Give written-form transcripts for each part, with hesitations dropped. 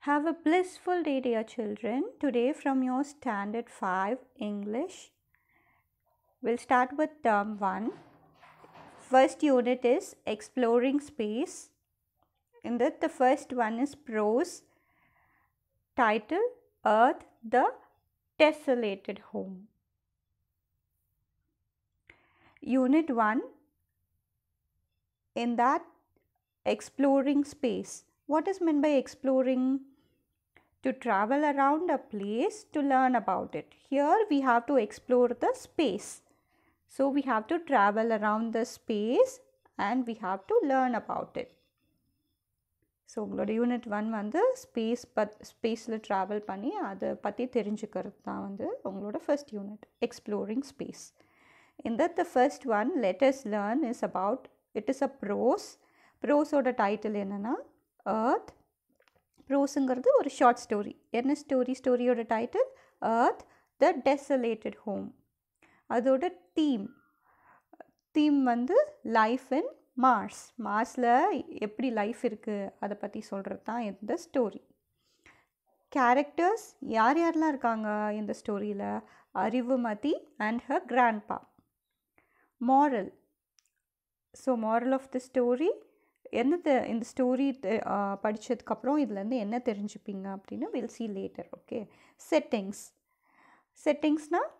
Have a blissful day, dear children. Today, from your Standard 5 English, we'll start with Term 1. First unit is Exploring Space. In that, the first one is prose. Title: Earth, the Desolated Home. Unit 1. In that, exploring space. What is meant by exploring? To travel around a place to learn about it. Here we have to explore the space. So we have to travel around the space and we have to learn about it. So உங்களோட unit 1 வந்து ஸ்பேஸில் travel பண்ணி அதை பற்றி தெரிஞ்சுக்கிறது தான் வந்து உங்களோட first unit exploring space. In that the first one, let us learn is about, it is a prose. ப்ரோஸோட டைட்டில் என்னென்னா எர்த். ப்ரோஸுங்கிறது ஒரு ஷார்ட் ஸ்டோரி. என்ன ஸ்டோரியோட title earth the desolated home. அதோட தீம் வந்து லைஃப் இன் மார்ஸ். மார்ஸில் எப்படி லைஃப் இருக்குது அதை பற்றி சொல்கிறது தான் இந்த ஸ்டோரி. கேரக்டர்ஸ் யாரெல்லாம் இருக்காங்க இந்த ஸ்டோரியில்? Arivumathi and her grandpa. Moral. So moral of the story, இந்த ஸ்டோரி படித்ததுக்கப்புறம் இதுலேருந்து என்ன தெரிஞ்சுப்பீங்க அப்படின்னு வில் சி லேட்டர். ஓகே. செட்டிங்ஸ்னால்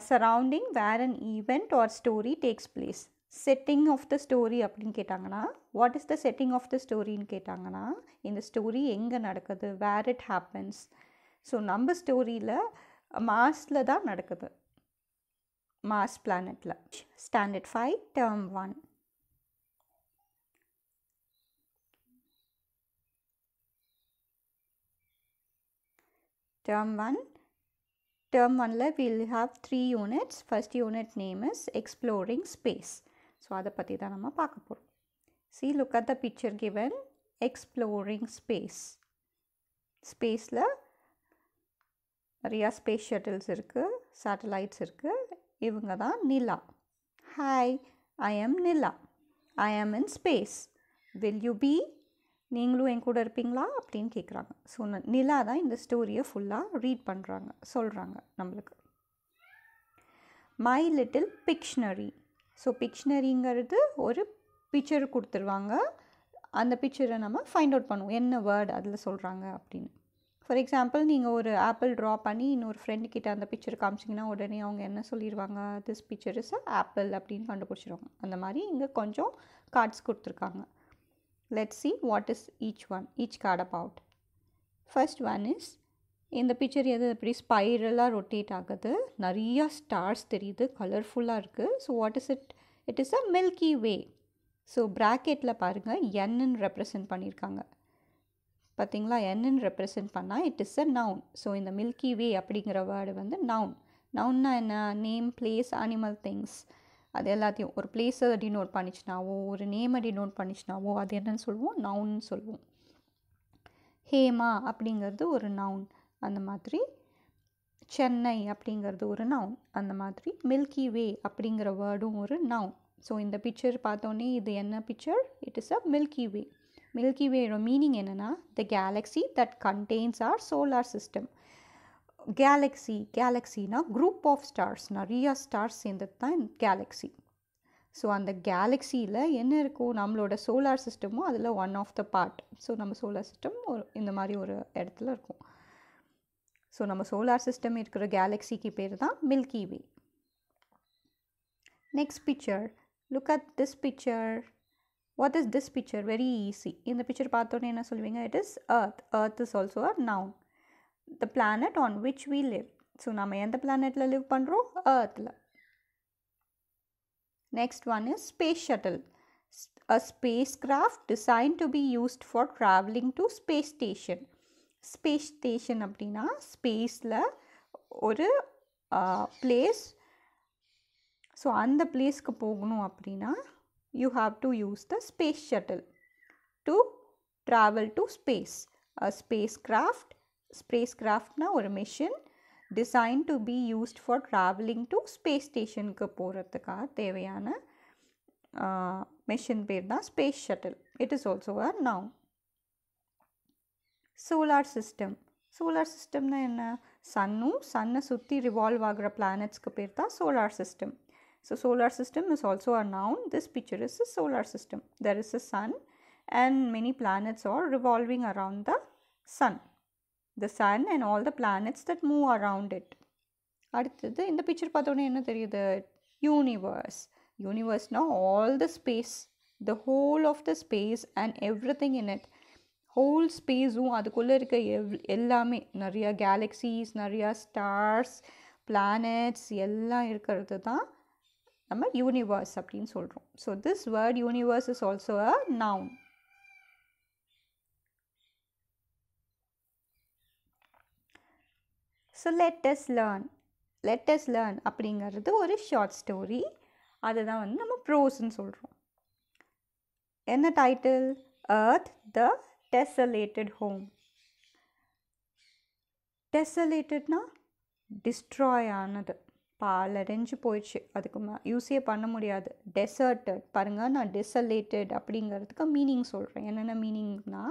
surrounding where an event or story takes place. Setting of the story அப்படின்னு கேட்டாங்கன்னா, what is the setting of the ஸ்டோரின்னு கேட்டாங்கன்னா, இந்த ஸ்டோரி எங்கே நடக்குது, வேர் இட் ஹேப்பன்ஸ். ஸோ நம்ம ஸ்டோரியில் மார்ஸில் தான் நடக்குது, மார்ஸ் பிளானட்டில். Standard 5 term 1. Term 1ல we'll have 3 units. First unit name is Exploring Space. So அதை பற்றி தான் நம்ம பார்க்க போகிறோம். See, look at the picture given. Exploring Space. ஸ்பேஸில் நிறையா ஸ்பேஸ் ஷட்டில்ஸ் இருக்குது, சேட்டலைட்ஸ் இருக்குது. இவங்க தான் Nila. Hi, I am Nila. I am in space. Will you be? நீங்களும் என் கூட இருப்பீங்களா அப்படின்னு கேட்குறாங்க. ஸோ நிலா தான் இந்த ஸ்டோரியை ஃபுல்லாக ரீட் பண்ணுறாங்க, சொல்கிறாங்க நம்மளுக்கு. My little Pictionary. ஸோ பிக்ஷனரிங்கிறது ஒரு பிக்சர் கொடுத்துருவாங்க. அந்த பிக்சரை நம்ம ஃபைண்ட் அவுட் பண்ணுவோம், என்ன வேர்டு அதில் சொல்கிறாங்க அப்படின்னு. ஃபார் எக்ஸாம்பிள், நீங்கள் ஒரு ஆப்பிள் ட்ரா பண்ணி இன்னொரு ஃப்ரெண்டுக்கிட்ட அந்த பிக்சர் காமிச்சிங்கன்னா உடனே அவங்க என்ன சொல்லிடுவாங்க? This picture is a apple அப்படின்னு கண்டுபிடிச்சிடுவாங்க. அந்த மாதிரி இங்கே கொஞ்சம் கார்ட்ஸ் கொடுத்துருக்காங்க. Let's see what is each card about. First one is, இந்த பிக்சர் எது எப்படி ஸ்பைரலாக ரொட்டேட் ஆகுது, நிறையா ஸ்டார்ஸ் தெரியுது, கலர்ஃபுல்லாக இருக்குது. So what is it? It is a milky way. So ப்ராக்கெட்டில் பாருங்கள், என்னு ரெப்ரசன்ட் பண்ணியிருக்காங்க. பார்த்தீங்களா? என்னு ரெப்ரசன்ட் பண்ணால் it is a noun. So இந்த மில்கி வே அப்படிங்கிற வேர்டு வந்து நவுன். நவுன்னா என்ன? Name, place, animal, things. அது எல்லாத்தையும் ஒரு பிளேஸை டினோட் பண்ணிச்சுனாவோ ஒரு நேமை டினோட் பண்ணிச்சுனாவோ அது என்னன்னு சொல்லுவோம்? நவுன்னு சொல்லுவோம். ஹேமா அப்படிங்கிறது ஒரு நவுன். அந்த மாதிரி சென்னை அப்படிங்கிறது ஒரு நவுன். அந்த மாதிரி மில்கி வே அப்படிங்கிற வேர்டும் ஒரு நவுன். ஸோ இந்த பிக்சர் பார்த்தோன்னே இது என்ன picture? It is a milky way. Milky வேயோட மீனிங் என்னென்னா, the galaxy that contains our solar system. கேலக்ஸினா குரூப் ஆஃப் ஸ்டார்ஸ், நிறையா ஸ்டார்ஸ் சேர்ந்தது தான் கேலக்ஸி. ஸோ அந்த கேலக்ஸியில் என்ன இருக்கும்? நம்மளோட சோலார் சிஸ்டமும் அதில் one of the part. So நம்ம சோலார் சிஸ்டம் இந்த மாதிரி ஒரு இடத்துல இருக்கும். ஸோ நம்ம சோலார் சிஸ்டம் இருக்கிற கேலக்ஸிக்கு பேர் தான் milky way. Next picture, look at this picture. What is this picture? Very easy. இந்த பிக்சர் பார்த்தோன்னே என்ன சொல்லுவீங்க? It is earth. Earth is also a noun. The planet on which we live. So நம்ம எந்த பிளானெட்டில் live பண்ணுறோம்? எர்த்தில். Next one is space shuttle. A spacecraft designed to be used for traveling to space station. Space station அப்படின்னா ஸ்பேஸில் ஒரு place. So அந்த பிளேஸ்க்கு போகணும் அப்படின்னா you have to use the space shuttle to travel to space. A spacecraftனா ஒரு machine designed to be used for traveling to space stationக்கு போகிறதுக்காக தேவையான மிஷின் பேர் தான் space shuttle. It is also a noun. Solar system. Solar சிஸ்டம்னா என்ன? சன்னும் சன்னை சுற்றி ரிவால்வ் ஆகிற பிளானட்ஸ்க்கு பேர் தான் solar system. So solar system is also a noun. This picture is a solar system. There is a sun and many planets are revolving around the sun. The sun and all the planets that move around it. அடுத்தது இந்த picture பார்த்தோன்னே என்ன தெரியுது? Universe. யூனிவர்ஸ்னால் all the space, the whole of the space and everything in it. Whole ஸ்பேஸும் அதுக்குள்ளே இருக்க எல்லாமே, நிறையா கேலக்ஸிஸ், நிறையா ஸ்டார்ஸ், பிளானட்ஸ் எல்லாம் இருக்கிறது தான் நம்ம யூனிவர்ஸ் அப்படின்னு சொல்கிறோம். So this word universe is also a noun. So let us learn அப்படிங்கிறது ஒரு ஷார்ட் ஸ்டோரி. அதுதான் வந்து நம்ம ப்ரோஸ்ன்னு சொல்கிறோம். என்ன title? Earth the desolated home. டெசலேட்டட்னா destroy ஆனது, பாலடைஞ்சு போயிடுச்சு, அதுக்கு யூஸே பண்ண முடியாது. டெசர்ட்டட் பாருங்கள், நான் டெசலேட்டட் அப்படிங்கிறதுக்கு மீனிங் சொல்கிறேன். என்னென்ன மீனிங்னா,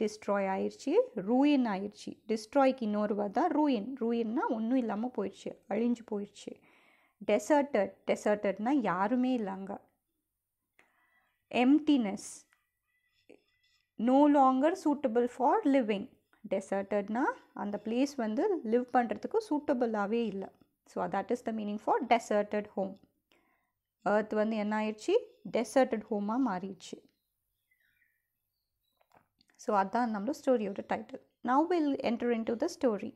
டிஸ்ட்ராய் ஆயிடுச்சு, ரூயின் ஆயிடுச்சு. டிஸ்ட்ராய்க்கு இன்னொரு வேர்ட் தான் ரூயின். ரூயின்னா ஒன்றும் இல்லாமல் போயிடுச்சு, அழிஞ்சு போயிடுச்சு. டெசர்ட்டட்னா யாருமே இல்லைங்க. Emptiness, no longer suitable for living. டெசர்ட்டட்னா அந்த பிளேஸ் வந்து லிவ் பண்ணுறதுக்கு சூட்டபிளாகவே இல்லை. So that is the meaning for deserted home. Earth வந்து என்ன ஆயிடுச்சு? டெசர்ட்டட் ஹோமாக மாறிடுச்சு. ஸோ அதுதான் நம்மளோட ஸ்டோரியோட title. Now will enter into the story.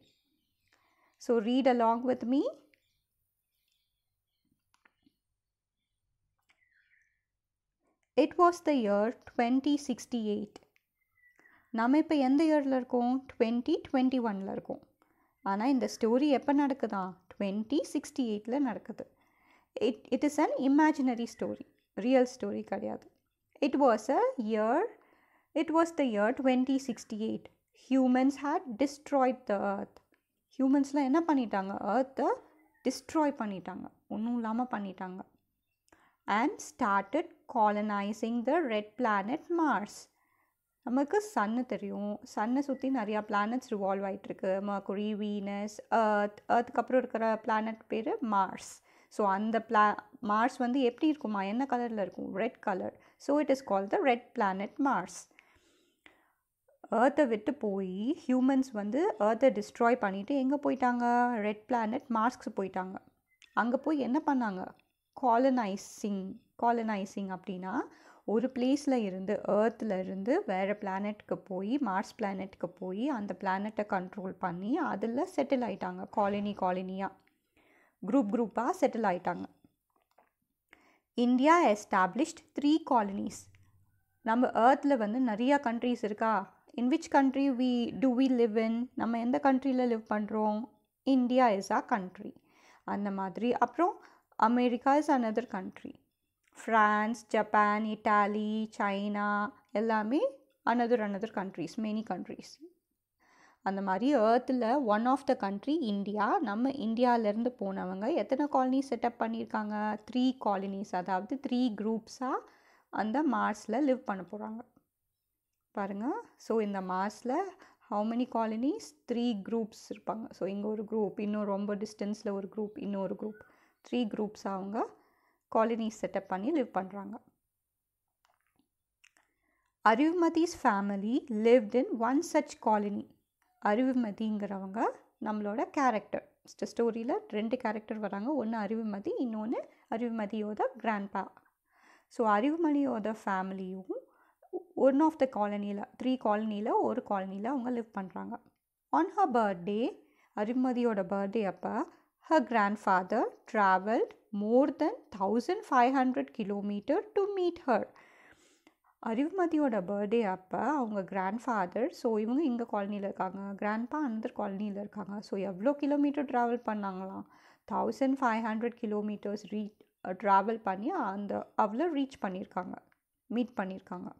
So read along with me. It was the year 2068. நம்ம இப்போ எந்த இயரில் இருக்கோம்? 2021 இருக்கோம். ஆனால் இந்த ஸ்டோரி எப்போ நடக்குதா? 2068 நடக்குது. It is an imaginary story, real story கிடையாது. It was the year 2068. Humans had destroyed the earth. ஹியூமன்ஸ்லாம் என்ன பண்ணிட்டாங்க? earth டிஸ்ட்ராய் பண்ணிட்டாங்க, ஒன்றும் இல்லாமல் பண்ணிட்டாங்க. And started colonizing the red planet Mars. நமக்கு சன்னு தெரியும், சன்னை சுற்றி நிறையா பிளானட்ஸ் ரிவால்வ் ஆகிட்டுருக்கு. மர்க்குரி, வீனஸ், எர்த்துக்கு அப்புறம் இருக்கிற பிளானட் பேர் மார்ஸ். ஸோ அந்த மார்ஸ் வந்து எப்படி இருக்குமா? என்ன கலரில் இருக்கும்? Red colour. So it is called the red planet Mars. எர்த்தை விட்டு போய் ஹியூமன்ஸ் வந்து எர்த்தை டிஸ்ட்ராய் பண்ணிவிட்டு எங்கே போயிட்டாங்க? ரெட் பிளானட் மார்ஸ்க்கு போயிட்டாங்க. அங்கே போய் என்ன பண்ணாங்க? காலனைசிங் அப்படின்னா ஒரு பிளேஸில் இருந்து, எர்த்தில் இருந்து வேறு பிளானெட்டுக்கு போய், மார்ஸ் பிளானெட்டுக்கு போய் அந்த பிளானெட்டை கண்ட்ரோல் பண்ணி அதில் செட்டில் ஆகிட்டாங்க. காலனியாக, குரூப்பாக செட்டில் ஆகிட்டாங்க. India established 3 colonies. நம்ம எர்த்தில் வந்து நிறையா கண்ட்ரீஸ் இருக்கா? In which country do we live in? நம்ம எந்த கண்ட்ரியில் லிவ் பண்ணுறோம்? India is a country. அந்த மாதிரி. அப்புறம் America is another country. France, Japan, Italy, China எல்லாமே another countries, many countries. அந்த மாதிரி எர்த்தில் one of the country India. நம்ம இந்தியாவிலேருந்து போனவங்க எத்தனை காலனி செட்டப் பண்ணியிருக்காங்க? 3 colonies, அதாவது 3 groups-ஆக அந்த மார்ஸில் லிவ் பண்ண போகிறாங்க. பாருங்கள். ஸோ இந்த மார்ஸில் how many colonies? 3 groups இருப்பாங்க. ஸோ இங்கே ஒரு குரூப், இன்னும் ரொம்ப டிஸ்டன்ஸில் ஒரு குரூப், இன்னொரு குரூப், 3 groups அவங்க காலனிஸ் செட்டப் பண்ணி லிவ் பண்ணுறாங்க. Arivumathi's family lived in one such colony. அறிவுமதிங்கிறவங்க நம்மளோட கேரக்டர். ஸ்டோரியில் 2 கேரக்டர் வராங்க. ஒன்று அறிவுமதி, இன்னொன்று அறிவுமதியோட கிராண்ட்பா. ஸோ அறிவுமதியோட ஃபேமிலியும் ஒன் ஆஃப் த காலனியில், 3 காலனியில் ஒரு காலனியில் அவங்க லிவ் பண்ணுறாங்க. ஆன் ஹர் பர்த்டே, அறிவுமதியோட பர்த்டே அப்போ, her grandfather traveled more than 1500 kilometers to meet her. அறிவுமதியோட பர்த்டே அப்போ அவங்க கிராண்ட்ஃபாதர், ஸோ இவங்க இங்கே காலனியில் இருக்காங்க, கிராண்ட்பா another காலனியில் இருக்காங்க. ஸோ எவ்வளோ கிலோமீட்டர் ட்ராவல் பண்ணாங்களாம்? 1500 kilometers ட்ராவல் பண்ணி அந்த அவ்வளோ ரீச் பண்ணியிருக்காங்க, மீட் பண்ணியிருக்காங்க.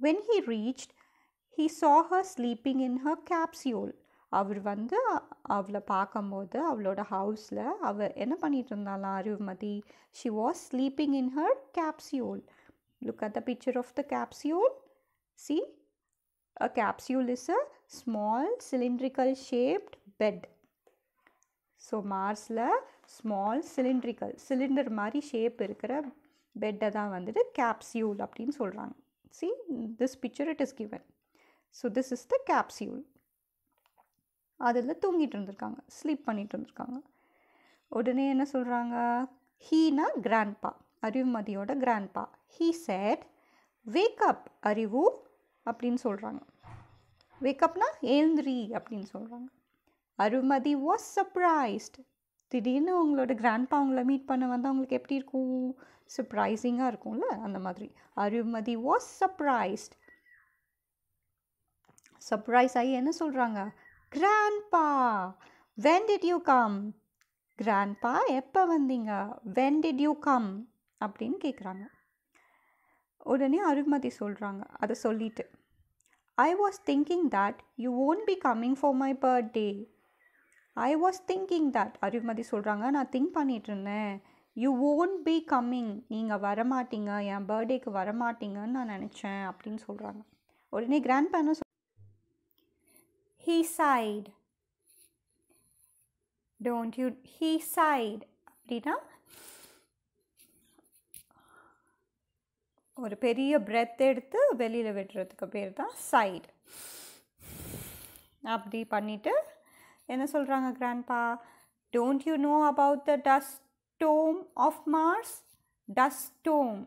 When he reached, he saw her sleeping in her capsule. அவர் வந்து அவளை பார்க்கும்போது அவளோட ஹவுஸில் அவள் என்ன பண்ணிட்டு இருந்தாலாம்? Arivumathi, she was sleeping in her capsule. Look at the picture of the capsule. See, A capsule is a small cylindrical shaped bed. So மார்ஸில் ஸ்மால் சிலிண்டர் மாதிரி ஷேப் இருக்கிற பெட்டை தான் வந்துட்டு கேப்சியூல் அப்படின்னு சொல்கிறாங்க. See, this picture it is given. So this is the capsule. அதில் தூங்கிட்டு இருந்திருக்காங்க, ஸ்லீப் பண்ணிட்டு இருந்திருக்காங்க. உடனே என்ன சொல்கிறாங்க, ஹீனா கிராண்ட்பா, அறிவுமதியோட grandpa. He said, wake up அறிவு அப்படின்னு சொல்கிறாங்க. வேக்கப்னா எழுந்திரி அப்படின்னு சொல்கிறாங்க. அருமதி வாஸ் சர்ப்ரைஸ்ட். திடீர்னு உங்களோட கிராண்ட்பா உங்களை மீட் பண்ண வந்தால் உங்களுக்கு எப்படி இருக்கும், சர்ப்ரைசிங்காக இருக்கும்ல, அந்த மாதிரி. அருமதி வாஸ் சர்ப்ரைஸ்ட். சர்ப்ரைஸ் ஆகி என்ன சொல்கிறாங்க, grandpa when did you come? Grandpa எப்போ வந்தீங்க, when did you come அப்படின்னு கேட்குறாங்க. உடனே அருமதி சொல்கிறாங்க, அதை சொல்லிட்டு, I was thinking that you won't be coming for my birthday. I was thinking that அருமதி சொல்கிறாங்க, நான் திங்க் பண்ணிட்டு இருந்தேன், you won't be coming, நீங்கள் வரமாட்டீங்க, என் பர்த்டேக்கு வரமாட்டீங்கன்னு நான் நினச்சேன் அப்படின்னு சொல்கிறாங்க. உடனே கிராண்ட்பா என்ன he sighed. Don't you, he sighed அப்படின்னா ஒரு பெரிய பிரெத் எடுத்து வெளியில் விடுறதுக்கு பேர் தான் சைடு. அப்படி பண்ணிவிட்டு என்ன சொல்கிறாங்க grandpa, don't you know about the dust storm of Mars? Dust storm,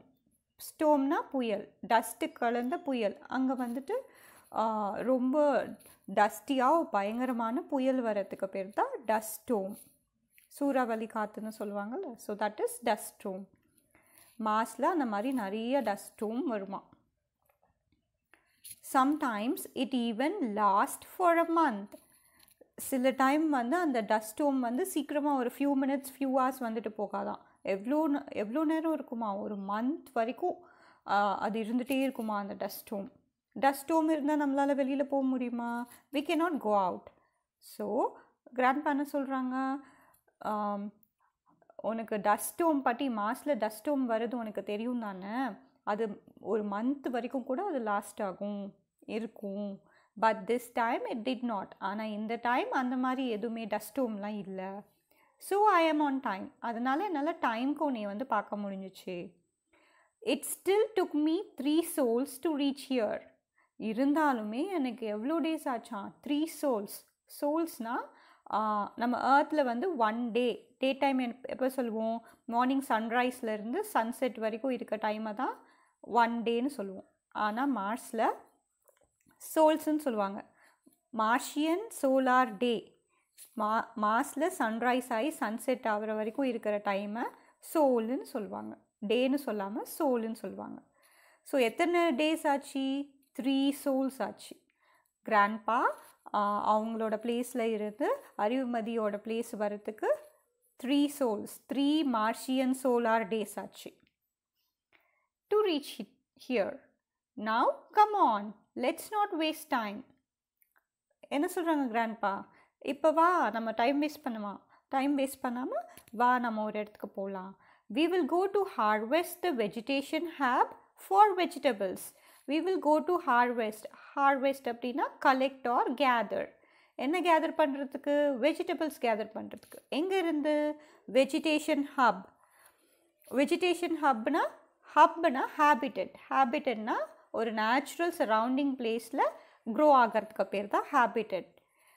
ஸ்டோம்னா புயல், டஸ்ட்டு கலந்த புயல். அங்கே வந்துட்டு ரொம்ப டஸ்டியாக பயங்கரமான புயல் வரத்துக்கு பேர் தான் டஸ்ட் ஸ்டோம். சூறாவளி காற்றுன்னு சொல்லுவாங்கள்ல, so that is dust storm. மார்ஸில் அந்த மாதிரி நிறைய டஸ்ட் ஸ்டோம் வருமா. Sometimes it even last for a month. சில டைம் வந்து அந்த டஸ்ட் ஸ்டோம் வந்து சீக்கிரமாக ஒரு ஃபியூ மினிட்ஸ் ஃபியூ ஹவர்ஸ் வந்துட்டு போகாதான், எவ்வளோ நேரம் இருக்குமா, ஒரு மந்த் வரைக்கும் அது இருந்துகிட்டே இருக்குமா அந்த டஸ்ட் ஸ்டோம். டஸ்ட் ஸ்டோம் இருந்தால் நம்மளால் வெளியில் போக முடியுமா, we cannot go out. So grandpa என்ன சொல்கிறாங்க, உனக்கு டஸ்ட் ஸ்டோம் பற்றி, மார்ஸில் டஸ்ட் ஸ்டோம் வருது உனக்கு தெரியும் தானே, அது ஒரு மந்த் வரைக்கும் கூட அது லாஸ்ட் ஆகும் இருக்கும். But this time it did not. ஆனால் இந்த டைம் அந்த மாதிரி எதுவுமே டஸ்ட் ஸ்டோம்லாம் இல்லை. ஸோ ஐ ஆம் ஆன் டைம், அதனால் என்னால் டைம்க்கு உன்னை வந்து பார்க்க முடிஞ்சிச்சு. It still took me 3 souls to reach here. இருந்தாலுமே எனக்கு எவ்வளோ டேஸ் ஆச்சான், 3 souls. சோல்ஸ்னால் நம்ம ஏர்த்தில் வந்து 1 day, டே டைம் எப்போ சொல்லுவோம், மார்னிங் சன்ரைஸ்லேருந்து சன்செட் வரைக்கும் இருக்க டைமை தான் 1 டேன்னு சொல்லுவோம். ஆனால் மார்ஸில் சோல்ஸ்ன்னு சொல்லுவாங்க. மார்ஷியன் சோலார் டே, மார்ஸில் சன்ரைஸ் ஆகி சன்செட் ஆகிற வரைக்கும் இருக்கிற டைமை சோல்னு சொல்லுவாங்க, டேன்னு சொல்லாமல் சோல்னு சொல்லுவாங்க. ஸோ எத்தனை டேஸ் ஆச்சு, 3 souls ஆச்சு. கிராண்ட்பா அவங்களோட பிளேஸில் இருந்து அறிவுமதியோட பிளேஸ் வரத்துக்கு 3 souls, 3 மார்ஷியன் சோலார் டேஸ் ஆச்சு. To reach here now come on, let's not waste time. என்ன சொல்கிறாங்க கிராண்ட்பா, இப்போ வா, நம்ம டைம் வேஸ்ட் பண்ணாமல் வா, நம்ம ஒரு இடத்துக்கு போகலாம். We will go to harvest the vegetation hub for vegetables. We will go to harvest. Harvest அப்படின்னா collect or gather. என்ன கேதர் பண்ணுறதுக்கு, வெஜிடபிள்ஸ் கேதர் பண்ணுறதுக்கு. எங்கேருந்து, வெஜிடேஷன் ஹப். வெஜிடேஷன் ஹப்னா ஹேபிட்டட். ஹேபிட்டட்னா ஒரு நேச்சுரல் சரௌண்டிங் பிளேஸில் க்ரோ ஆகிறதுக்கு பேர் தான் ஹேபிட்டட்.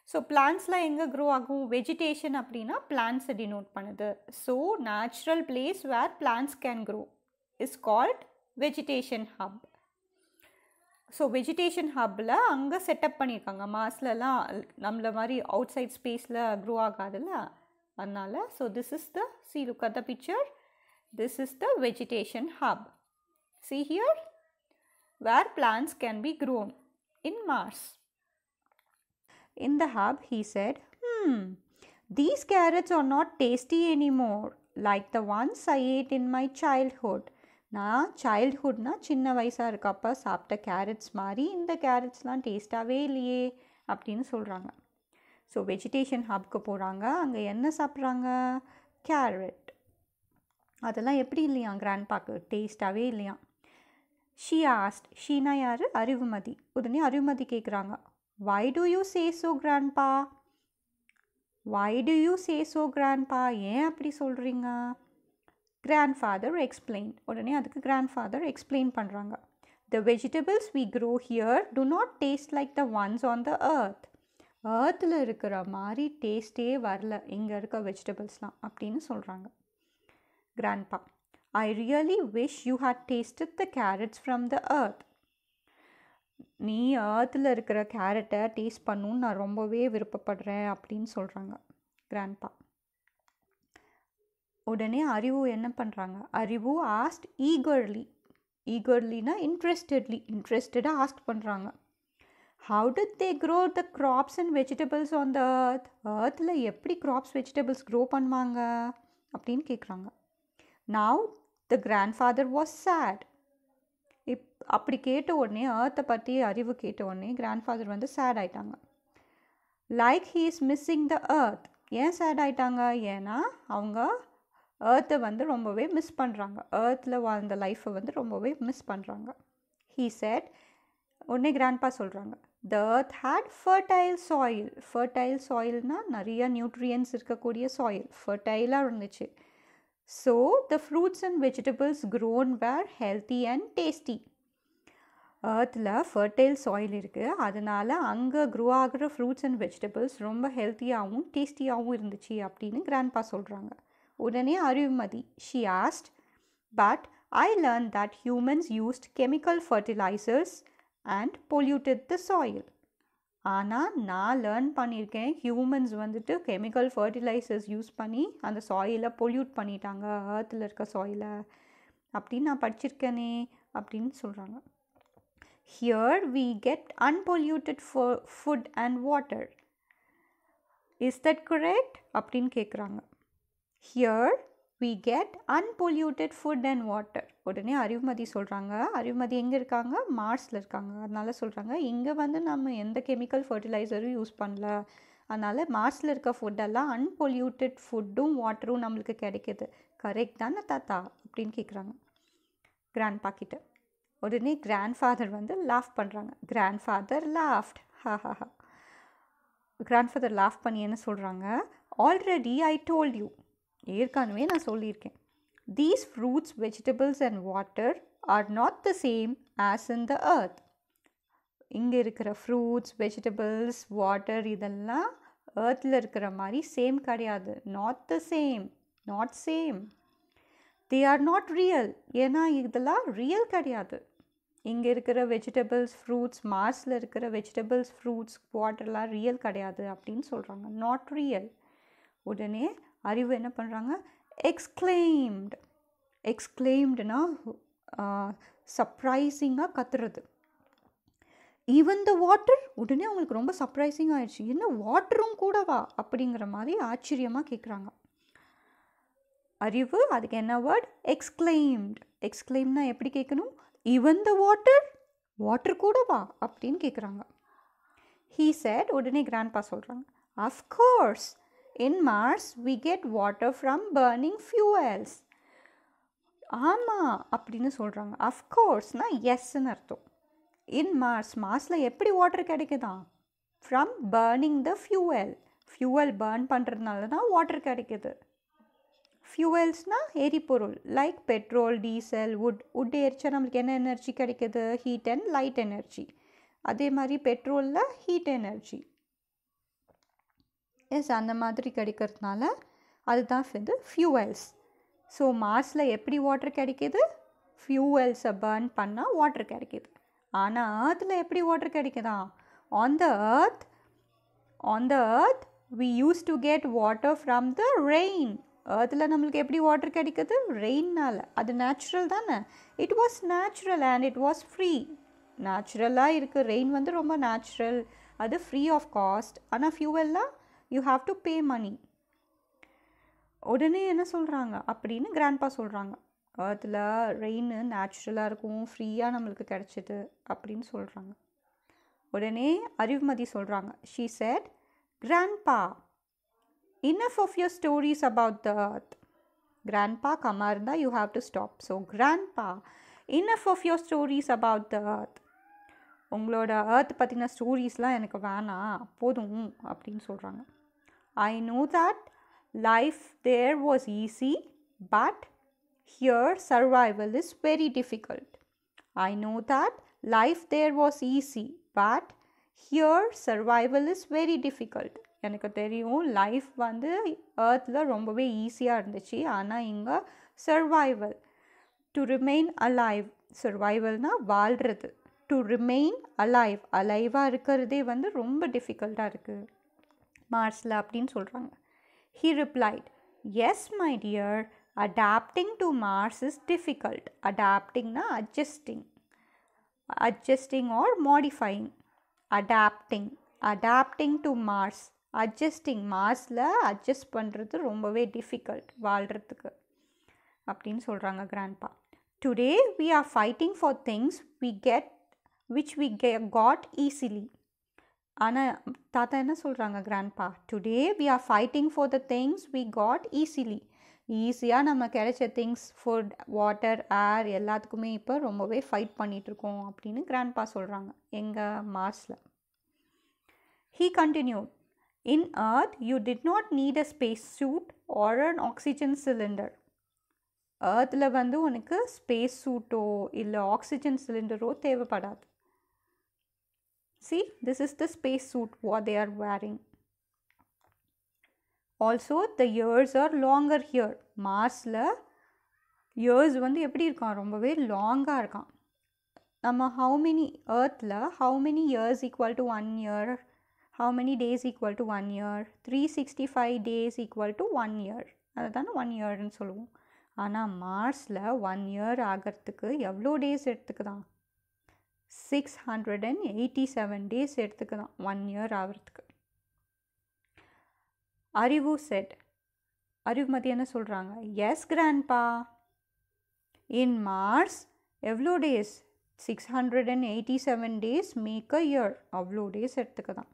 ஸோ பிளான்ட்ஸ்லாம் எங்கே க்ரோ ஆகும், வெஜிடேஷன் அப்படின்னா பிளான்ட்ஸை டினோட் பண்ணுது. So natural place where plants can grow is called vegetation hub. So vegetation ஹப்பில் அங்கே செட்டப் பண்ணியிருக்காங்க. மார்ஸ்லலாம் நம்மள மாதிரி அவுட் சைட் ஸ்பேஸில் க்ரோ ஆகாதுல்ல, அதனால். So this is the, see look at the picture, this is the vegetation hub. See here, where plants can be grown in Mars. In the hub, he said, these carrots are not tasty anymore, like the ones I ate in my childhood. நான் சைல்ட்ஹுட்னா சின்ன வயசாக இருக்கப்போ சாப்பிட்ட carrots மாதிரி இந்த கேரட்ஸ்லாம் டேஸ்ட்டாகவே இல்லையே அப்படின்னு சொல்கிறாங்க. ஸோ வெஜிடேஷன் ஹப்க்கு போகிறாங்க, அங்கே என்ன சாப்பிட்றாங்க, கேரட். அதெல்லாம் எப்படி இல்லையா கிராண்ட்பாக்கு, டேஸ்ட்டாகவே இல்லையா. She asked. ஷீனா யாரு? அறிவுமதி. உடனே அறிவுமதி கேட்குறாங்க. Why do you say so, grandpa? Why do you say so, grandpa? ஏன் அப்படி சொல்கிறீங்க? Grandfather explained. உடனே அதுக்கு grandfather explain பண்ணுறாங்க. The vegetables we grow here do not taste like the ones on the earth. earthல இருக்கிற மாதிரி டேஸ்டே வரல இங்கே இருக்க வெஜிடபிள்ஸ்லாம் அப்படின்னு சொல்கிறாங்க grandpa. I really wish you had tasted the carrots from the earth. நீ earthல இருக்கிற கேரட்டை டேஸ்ட் பண்ணணுன்னு நான் ரொம்பவே விருப்பப்படுறேன் அப்படின்னு சொல்கிறாங்க grandpa. உடனே அறிவு என்ன பண்ணுறாங்க? அறிவு ஆஸ்ட் ஈகர்லினா இன்ட்ரெஸ்டடாக ஆஸ்க் பண்ணுறாங்க. How did they grow the crops and vegetables on the earth? earthல எப்படி கிராப்ஸ் வெஜிடபிள்ஸ் க்ரோ பண்ணுவாங்க அப்படின்னு கேட்குறாங்க. Now the grandfather was sad. அப்படி கேட்ட உடனே earthை பற்றி அறிவு கேட்ட உடனே grandfather வந்து சேட் ஆயிட்டாங்க. Like he is missing the earth. ஏன் சேட் ஆயிட்டாங்க? ஏன்னா அவங்க earthை வந்து ரொம்பவே மிஸ் பண்ணுறாங்க. earthல வாழ்ந்த லைஃப்பை வந்து ரொம்பவே மிஸ் பண்ணுறாங்க. He said. உடனே grandpa சொல்கிறாங்க. The earth had fertile soil. fertile soilனா நிறைய நியூட்ரியன்ஸ் இருக்கக்கூடிய soil. ஃபர்டைலாக இருந்துச்சு. So the fruits and vegetables grown were healthy and tasty. earthல fertile soil இருக்குது, அதனால் அங்கே க்ரோ ஆகிற ஃப்ரூட்ஸ் அண்ட் வெஜிடபிள்ஸ் ரொம்ப ஹெல்த்தியாகவும் டேஸ்டியாகவும் இருந்துச்சு அப்படின்னு grandpa சொல்கிறாங்க. உடனே Arivumathi she asked, but I learned that humans used chemical fertilizers and polluted the soil. ஆனால் நான் லேர்ன் பண்ணியிருக்கேன் ஹியூமன்ஸ் வந்துட்டு கெமிக்கல் ஃபர்டிலைசர்ஸ் யூஸ் பண்ணி அந்த சாயிலை பொல்யூட் பண்ணிட்டாங்க, earthல இருக்க சாயிலை அப்படின்னு நான் படிச்சிருக்கேனே அப்படின்னு சொல்கிறாங்க. Here we get unpolluted food and water. Is that correct? அப்படின்னு கேட்குறாங்க. Here we get unpolluted food and water. உடனே அறிவுமதி சொல்கிறாங்க. அறிவுமதி எங்கே இருக்காங்க? மார்ஸில் இருக்காங்க. அதனால சொல்கிறாங்க இங்கே வந்து நம்ம எந்த கெமிக்கல் ஃபர்டிலைசரும் யூஸ் பண்ணல, அதனால் மார்ஸில் இருக்க ஃபுட்டெல்லாம் அன்பொல்யூட்டட் ஃபுட்டும் வாட்டரும் நம்மளுக்கு கிடைக்கிது. கரெக்ட் தானே தாத்தா அப்படின்னு கேட்குறாங்க கிராண்ட்பா கிட்ட. உடனே கிராண்ட்ஃபாதர் வந்து லாஃப் பண்ணுறாங்க. Grandfather loft. ஹா. கிராண்ட்ஃபாதர் லாஃப் பண்ணி என்ன சொல்கிறாங்க? Already I told you. ஏற்கனவே நான் சொல்லியிருக்கேன். These fruits, vegetables and water are not the same as in the earth. இங்கே இருக்கிற ஃப்ரூட்ஸ், வெஜிடபிள்ஸ், வாட்டர் இதெல்லாம் earthல இருக்கிற மாதிரி சேம் கிடையாது. Not same. They are not real. ஏன்னா இதெல்லாம் ரியல் கிடையாது. இங்கே இருக்கிற வெஜிடபிள்ஸ், ஃப்ரூட்ஸ், மார்ஸில் இருக்கிற வெஜிடபிள்ஸ், ஃப்ரூட்ஸ், வாட்டர்லாம் ரியல் கிடையாது அப்படின்னு சொல்கிறாங்க. Not real. உடனே அறிவு என்ன பண்ணுறாங்க? எக்ஸ்க்ளைம்டுனா சர்ப்ரைசிங்காக கத்துறது. Even the water. உடனே அவங்களுக்கு ரொம்ப சர்ப்ரைசிங் ஆயிடுச்சு. என்ன வாட்டரும் கூடவா அப்படிங்கிற மாதிரி ஆச்சரியமாக கேட்குறாங்க. அறிவு அதுக்கு என்ன வேர்ட்? எக்ஸ்க்ளைம்னா எப்படி கேட்கணும்? ஈவன் த வாட்டர் கூடவா அப்படின்னு கேட்குறாங்க. He said. உடனே கிராண்ட்பா சொல்கிறாங்க. Of course. In Mars we get water from burning fuels. ஆமாம் அப்படின்னு சொல்கிறாங்க. அஃப்கோர்ஸ்னா எஸ்ன்னு அர்த்தம். இன் மார்ஸில் எப்படி வாட்டர் கிடைக்குதா? From burning the fuel burn பண்ணுறதுனால தான் வாட்டர் கிடைக்குது. ஃபியூவல்ஸ்னால் எரிபொருள், லைக் பெட்ரோல், டீசல், வுட் எரிச்சா நம்மளுக்கு என்ன எனர்ஜி கிடைக்குது? Heat and light energy. அதே மாதிரி பெட்ரோலில் ஹீட் எனர்ஜி. அந்த மாதிரி கிடைக்கிறதுனால அதுதான் வந்து ஃபியூவல்ஸ். ஸோ மார்ஸில் எப்படி வாட்டர் கிடைக்கிது? ஃபியூவல்ஸை பர்ன் பண்ணால் வாட்டர் கிடைக்கிது. ஆனால் earthல எப்படி வாட்டர் கிடைக்குதா? On the earth we used to get water from the rain. earthல நம்மளுக்கு எப்படி வாட்டர் கிடைக்குது? ரெயின்னால். அது நேச்சுரல் தானே. It was natural and it was free. நேச்சுரலாக இருக்குது. ரெயின் வந்து ரொம்ப நேச்சுரல், அது ஃப்ரீ ஆஃப் காஸ்ட். ஆனால் ஃபியூவல்லாம் you have to pay money. உடனே என்ன சொல்கிறாங்க அப்படின்னு கிராண்ட்பா சொல்கிறாங்க. earthல ரெயின் நேச்சுரலாக இருக்கும், ஃப்ரீயாக நம்மளுக்கு கிடச்சிது அப்படின்னு சொல்கிறாங்க. உடனே அறிவுமதி சொல்கிறாங்க. She said, Grandpa, enough of your stories about the earth. Grandpa கம்மா இருந்தால் you have to stop. So Grandpa, enough of your stories about the earth. உங்களோட earth பற்றின ஸ்டோரிஸ்லாம் எனக்கு வேணாம், போதும் அப்படின்னு சொல்கிறாங்க. I know that life there was easy, but here survival is very difficult. I know that life there was easy, but here survival is very difficult. எனக்கு தெரியும் life வந்து earthல ரொம்பவே ஈஸியாக இருந்துச்சு, ஆனால் இங்கே சர்வைவல். டு ரிமெயின் அலைவ், சர்வைவல்னால் வாழ்கிறது. To remain alive, அலைவாக இருக்கிறதே வந்து ரொம்ப டிஃபிகல்ட்டாக இருக்குது மார்ஸில் அப்படின்னு சொல்கிறாங்க. He replied, yes my dear, adapting to Mars is difficult. Adaptingனா adjusting or modifying. adapting to Mars, adjusting, மார்ஸில் அட்ஜஸ்ட் பண்ணுறது ரொம்பவே டிஃபிகல்ட் வாழ்கிறதுக்கு அப்படின்னு சொல்கிறாங்க grandpa. Today we are fighting for things which we got easily. ஆனால் தாத்தா என்ன சொல்கிறாங்க grandpa? Today we are fighting for the things we got easily. ஈஸியாக நம்ம கிடைச்ச திங்ஸ், ஃபுட், வாட்டர், ஏர் எல்லாத்துக்குமே இப்போ ரொம்பவே ஃபைட் பண்ணிகிட்ருக்கோம் அப்படின்னு grandpa சொல்கிறாங்க எங்கள் மார்ஸில். He continued, in Earth you did not need a space suit or an oxygen cylinder. ஏர்த்தில் வந்து உனக்கு ஸ்பேஸ் சூட்டோ இல்லை ஆக்சிஜன் சிலிண்டரோ தேவைப்படாது. See, this is the space suit what they are wearing. Also, the years are longer here. மார்ஸில் years வந்து எப்படி இருக்கான், ரொம்பவே லாங்காக இருக்கான். நம்ம ஏர்த்தில் how many years equal to 1 year, how many days equal to 1 year, 365 days equal to 1 year, அதை தானே 1 yearன்னு சொல்லுவோம். ஆனால் மார்ஸில் 1 year ஆகிறதுக்கு எவ்வளோ டேஸ் எடுத்துக்குதான்? 687 days எடுத்துக்குதான் 1 year ஆகிறதுக்கு. அறிவு said, அறிவுமதி என்ன சொல்கிறாங்க? எஸ் grandpa, இன் மார்ஸ் எவ்வளோ days? 687 days make a year, அவ்வளோ டேஸ் எடுத்துக்குதான்.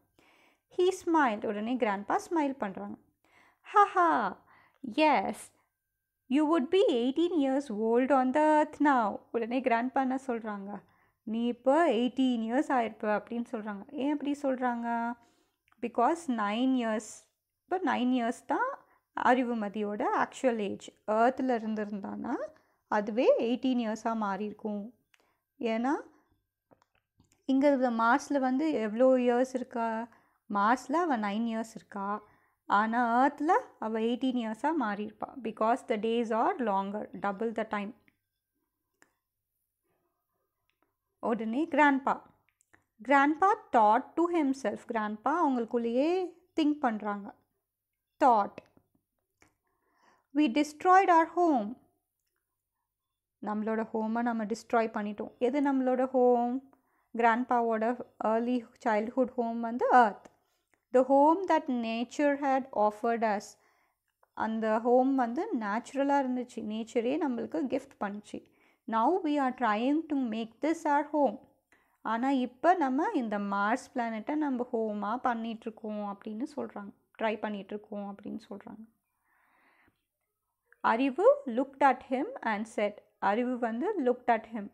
He smiled, உடனே grandpa ஸ்மைல் பண்ணுறாங்க. haha, yes, you would be 18 years old on the earth now. உடனே grandpa என்ன சொல்கிறாங்க? நீ இப்போ 18 years ஆயிருப்ப அப்படின்னு சொல்கிறாங்க. ஏன் அப்படி சொல்கிறாங்க? பிகாஸ் 9 years, இப்போ 9 years தான் அறிவுமதியோட ஆக்சுவல் ஏஜ். ஏர்த்தில் இருந்திருந்தானா அதுவே 18 years மாறியிருக்கும். ஏன்னா இங்கே மார்ஸில் வந்து எவ்வளோ இயர்ஸ் இருக்கா? மார்ஸில் அவள் 9 years இருக்கா, ஆனால் ஏர்த்தில் அவள் 18 years மாறியிருப்பா. Because the days are longer, double the time. உடனே grandpa thought to himself. grandpa அவங்களுக்குள்ளேயே திங்க் பண்ணுறாங்க. thought, we destroyed our home. நம்மளோட ஹோமை நம்ம டிஸ்ட்ராய் பண்ணிட்டோம். எது நம்மளோட ஹோம்? grandpaவோட early childhood home வந்து earth. The home that nature had offered us. அந்த ஹோம் வந்து நேச்சுரலாக இருந்துச்சு, நேச்சரே நம்மளுக்கு கிஃப்ட் பண்ணிச்சு. Now we are trying to make this our home. ஆனால் இப்போ நம்ம இந்த மார்ஸ் பிளானட்டை நம்ம ஹோமாக பண்ணிகிட்ருக்கோம் அப்படின்னு சொல்கிறாங்க, ட்ரை பண்ணிகிட்ருக்கோம் அப்படின்னு சொல்கிறாங்க. அறிவு looked at him and said, அறிவு வந்து looked at him,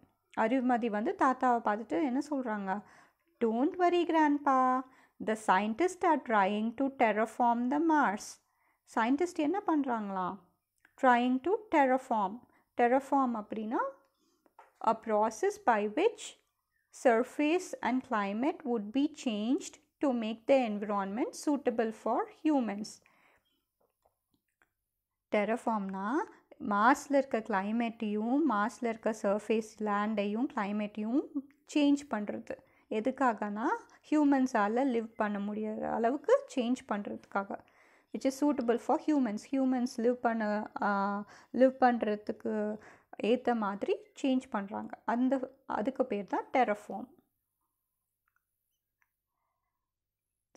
அறிவுமதி வந்து தாத்தாவை பார்த்துட்டு என்ன சொல்கிறாங்க? Don't worry grandpa, the scientists are trying to terraform the Mars. Scientist என்ன பண்ணுறாங்களாம்? trying to terraform அப்படின்னா a process by which surface and climate would be changed to make the environment suitable for humans. terraformனா மார்ஸில் இருக்க கிளைமேட்டையும் மார்ஸில் இருக்க surface லேண்டையும் கிளைமேட்டையும் change பண்ணுறது. எதுக்காகனா ஹியூமன்ஸால் live பண்ண முடியாத அளவுக்கு change பண்ணுறதுக்காக. Which is suitable for humans live பண்ணுறதுக்கு ஏற்ற மாதிரி சேஞ்ச் பண்ணுறாங்க. அதுக்கு பேர் தான் டெரஃபார்ம்.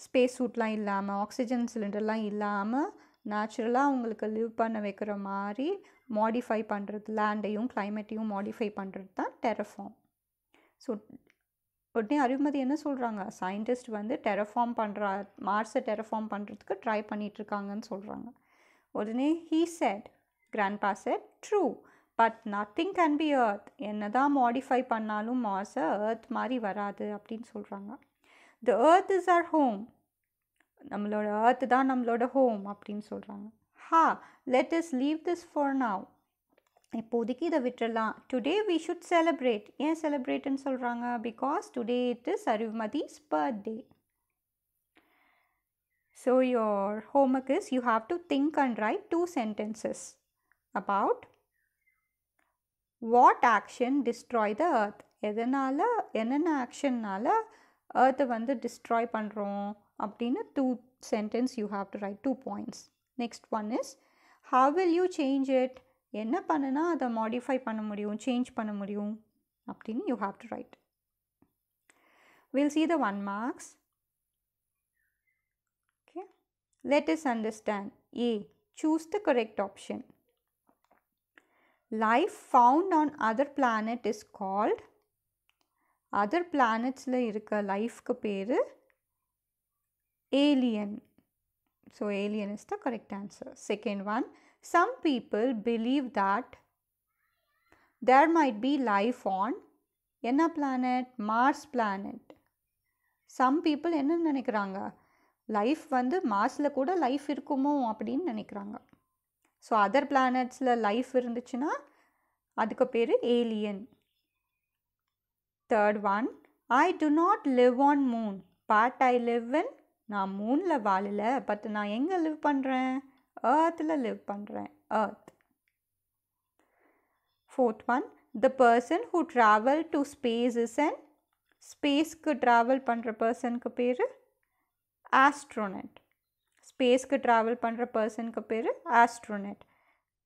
ஸ்பேஸ் சூட்லாம் இல்லாமல், ஆக்சிஜன் சிலிண்டர்லாம் இல்லாமல் நேச்சுரலாக அவங்களுக்கு லிவ் பண்ண வைக்கிற மாதிரி மாடிஃபை பண்ணுறது, லேண்டையும் கிளைமேட்டையும் மாடிஃபை பண்ணுறது தான் டெரஃபார்ம். ஸோ உடனே அறிவுமதி என்ன சொல்கிறாங்க? சயின்டிஸ்ட் வந்து மார்ஸை டெரஃபார்ம் பண்ணுறதுக்கு ட்ரை பண்ணிகிட்ருக்காங்கன்னு சொல்கிறாங்க. உடனே grandpa said, true, but nothing can be earth. என்னதான் மாடிஃபை பண்ணாலும் மாஸை எர்த் மாதிரி வராது அப்படின்னு சொல்கிறாங்க. The earth is our home. நம்மளோட எர்த் தான் நம்மளோட ஹோம் அப்படின்னு சொல்கிறாங்க. Ah, let us leave this for now. இப்போதைக்கு இதை விட்டுடலாம். Today we should celebrate. ஏன் செலிப்ரேட்னு சொல்கிறாங்க? Because today it is Arulmathi's birthday. So your homework is you have to think and write 2 sentences about what action destroy the earth. எதனால் என்னென்ன ஆக்ஷன்னால earth வந்து destroy பண்ணுறோம் அப்படின்னு 2 sentence you have to write, 2 points. Next one is how will you change it? என்ன பண்ணுனா அதை modify பண்ண முடியும், change பண்ண முடியும் அப்படின்னு you have to write. We'll see the 1 marks. Okay. Let us understand. A. Choose the correct option. Life found on other planet is called. Other planetsல இருக்க லைஃப்க்கு பேரு alien. So alien is the correct answer. Second one, some people believe that there might be life on என்ன planet? Mars planet. Some people என்ன நினைக்கிறாங்க? Life வந்து மார்ஸில் கூட life இருக்குமோ அப்படின்னு நினைக்கிறாங்க. ஸோ அதர் பிளானட்ஸில் லைஃப் இருந்துச்சுன்னா அதுக்கு பேர் alien. Third one, I do not live on moon but I live in. நான் மூனில் வாழல, பட் நான் எங்கே லிவ் பண்ணுறேன்? ஏர்த்தில் லிவ் பண்ணுறேன், earth. Fourth one, the person who travel to space is and. ஸ்பேஸ்க்கு ட்ராவல் பண்ணுற பர்சனுக்கு பேர் ஆஸ்ட்ரோனட். ஸ்பேஸ்க்கு ட்ராவல் பண்ணுற பர்சனுக்கு பேர் astronaut.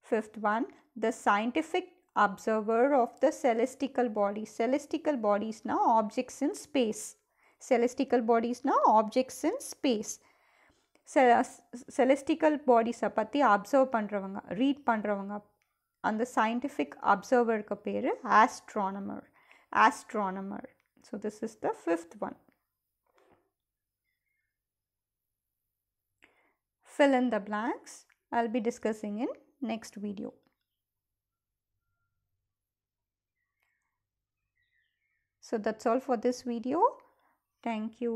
Fifth one, the scientific observer of the celestial bodies. Celestial பாடிஸ்னால் ஆப்ஜெக்ட்ஸ் இன் ஸ்பேஸ். செலஸ்டிக்கல் பாடிஸ்னால் ஆப்ஜெக்ட்ஸ் இன் ஸ்பேஸ். செலஸ்டிக்கல் பாடிஸை பற்றி அப்சர்வ் பண்ணுறவங்க, ரீட் பண்ணுறவங்க, அந்த சயின்டிஃபிக் அப்சர்வருக்கு பேர் astronomer. Astronomer. So this is the fifth one. Fill in the blanks. I'll be discussing in next video. So that's all for this video. Thank you.